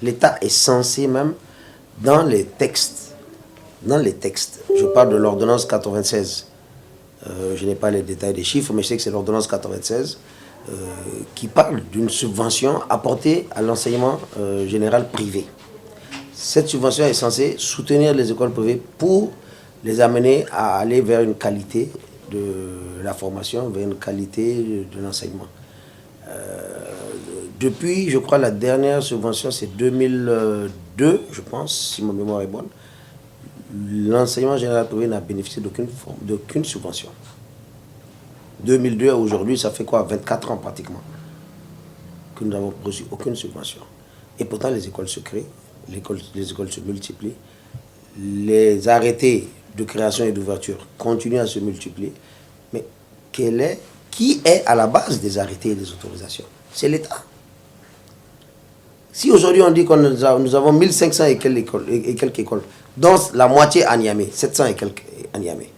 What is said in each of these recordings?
L'État est censé même, dans les textes, je parle de l'ordonnance 96, je n'ai pas les détails des chiffres, mais je sais que c'est l'ordonnance 96, qui parle d'une subvention apportée à l'enseignement général privé. Cette subvention est censée soutenir les écoles privées pour les amener à aller vers une qualité de la formation, vers une qualité de l'enseignement. Depuis, je crois, la dernière subvention, c'est 2002, je pense, si ma mémoire est bonne. L'enseignement général privé n'a bénéficié d'aucune subvention. 2002 à aujourd'hui, ça fait quoi? 24 ans pratiquement que nous n'avons reçu aucune subvention. Et pourtant, les écoles se créent, les écoles se multiplient, les arrêtés de création et d'ouverture continuent à se multiplier. Mais qui est à la base des arrêtés et des autorisations? C'est l'État. Si aujourd'hui on dit que nous avons 1500 et quelques écoles, dont la moitié à Niamey, 700 et quelques à Niamey,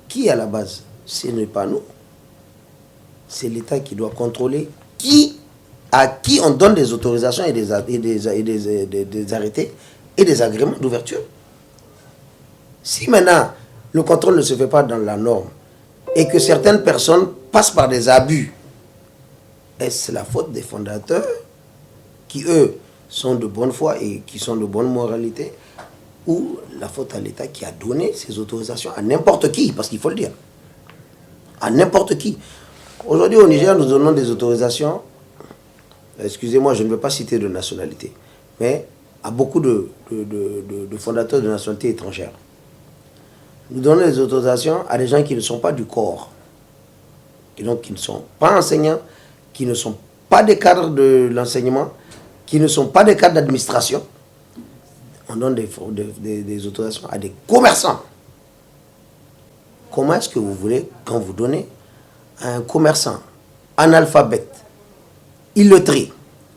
qui est à la base? Ce n'est pas nous. C'est l'État qui doit contrôler à qui on donne des autorisations et des arrêtés et des agréments d'ouverture. Si maintenant le contrôle ne se fait pas dans la norme et que certaines personnes passent par des abus, est-ce la faute des fondateurs qui, eux, sont de bonne foi et qui sont de bonne moralité, ou la faute à l'État qui a donné ces autorisations à n'importe qui, parce qu'il faut le dire, à n'importe qui. Aujourd'hui, au Niger, nous donnons des autorisations, excusez-moi, je ne veux pas citer de nationalité, mais à beaucoup de fondateurs de nationalité étrangère. Nous donnons des autorisations à des gens qui ne sont pas du corps, et donc qui ne sont pas enseignants, qui ne sont pas des cadres de l'enseignement, qui ne sont pas des cadres d'administration. On donne des autorisations à des commerçants. Comment est-ce que vous voulez, quand vous donnez à un commerçant analphabète, illettré,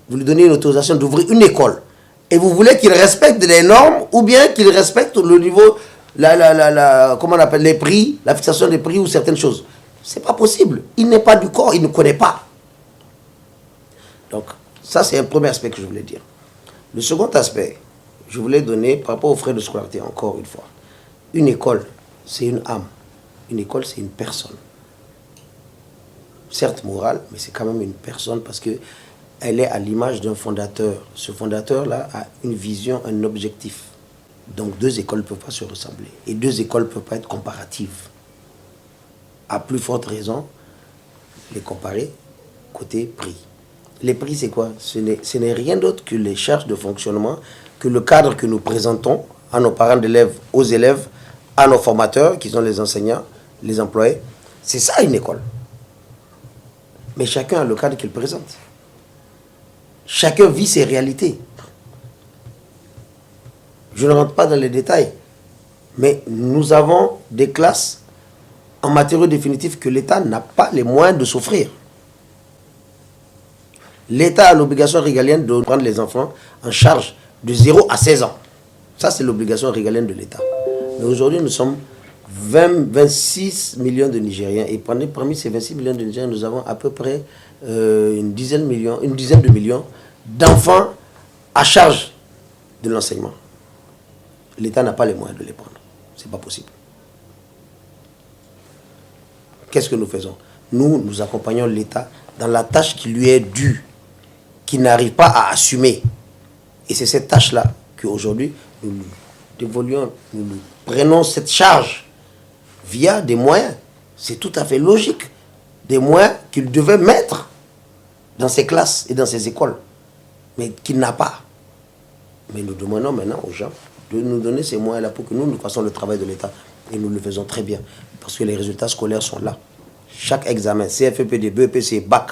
vous lui donnez une autorisation d'ouvrir une école, et vous voulez qu'il respecte les normes, ou bien qu'il respecte le niveau, comment on appelle, les prix, la fixation des prix ou certaines choses? C'est pas possible. Il n'est pas du corps, il ne connaît pas. Donc, ça c'est un premier aspect que je voulais dire. Le second aspect, je voulais donner par rapport aux frais de scolarité, encore une fois. Une école, c'est une âme. Une école, c'est une personne. Certes morale, mais c'est quand même une personne parce qu'elle est à l'image d'un fondateur. Ce fondateur-là a une vision, un objectif. Donc deux écoles ne peuvent pas se ressembler. Et deux écoles ne peuvent pas être comparatives. À plus forte raison, les comparer côté prix. Les prix, c'est quoi? Ce n'est rien d'autre que les charges de fonctionnement, que le cadre que nous présentons à nos parents d'élèves, aux élèves, à nos formateurs, qui sont les enseignants, les employés. C'est ça une école. Mais chacun a le cadre qu'il présente. Chacun vit ses réalités. Je ne rentre pas dans les détails, mais nous avons des classes en matériaux définitifs que l'État n'a pas les moyens de s'offrir. L'État a l'obligation régalienne de prendre les enfants en charge de 0 à 16 ans. Ça, c'est l'obligation régalienne de l'État. Mais aujourd'hui, nous sommes 26 millions de Nigériens. Et parmi ces 26 millions de Nigériens, nous avons à peu près une dizaine de millions d'enfants à charge de l'enseignement. L'État n'a pas les moyens de les prendre. Ce n'est pas possible. Qu'est-ce que nous faisons? Nous accompagnons l'État dans la tâche qui lui est due, qui n'arrive pas à assumer. Et c'est cette tâche-là qu'aujourd'hui, nous dévoluons, nous prenons cette charge via des moyens. C'est tout à fait logique. Des moyens qu'il devait mettre dans ses classes et dans ses écoles, mais qu'il n'a pas. Mais nous demandons maintenant aux gens de nous donner ces moyens-là pour que nous fassions le travail de l'État. Et nous le faisons très bien, parce que les résultats scolaires sont là. Chaque examen, CFEPD, BEPC, BAC,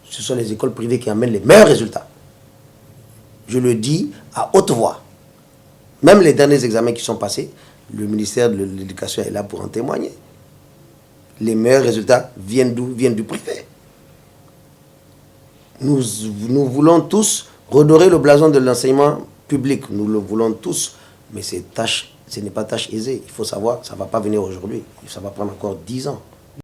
ce sont les écoles privées qui amènent les meilleurs résultats. Je le dis à haute voix. Même les derniers examens qui sont passés, le ministère de l'Éducation est là pour en témoigner. Les meilleurs résultats viennent d'où? Viennent du privé. Nous voulons tous redorer le blason de l'enseignement public. Nous le voulons tous, mais ce n'est pas tâche aisée. Il faut savoir, ça ne va pas venir aujourd'hui. Ça va prendre encore 10 ans.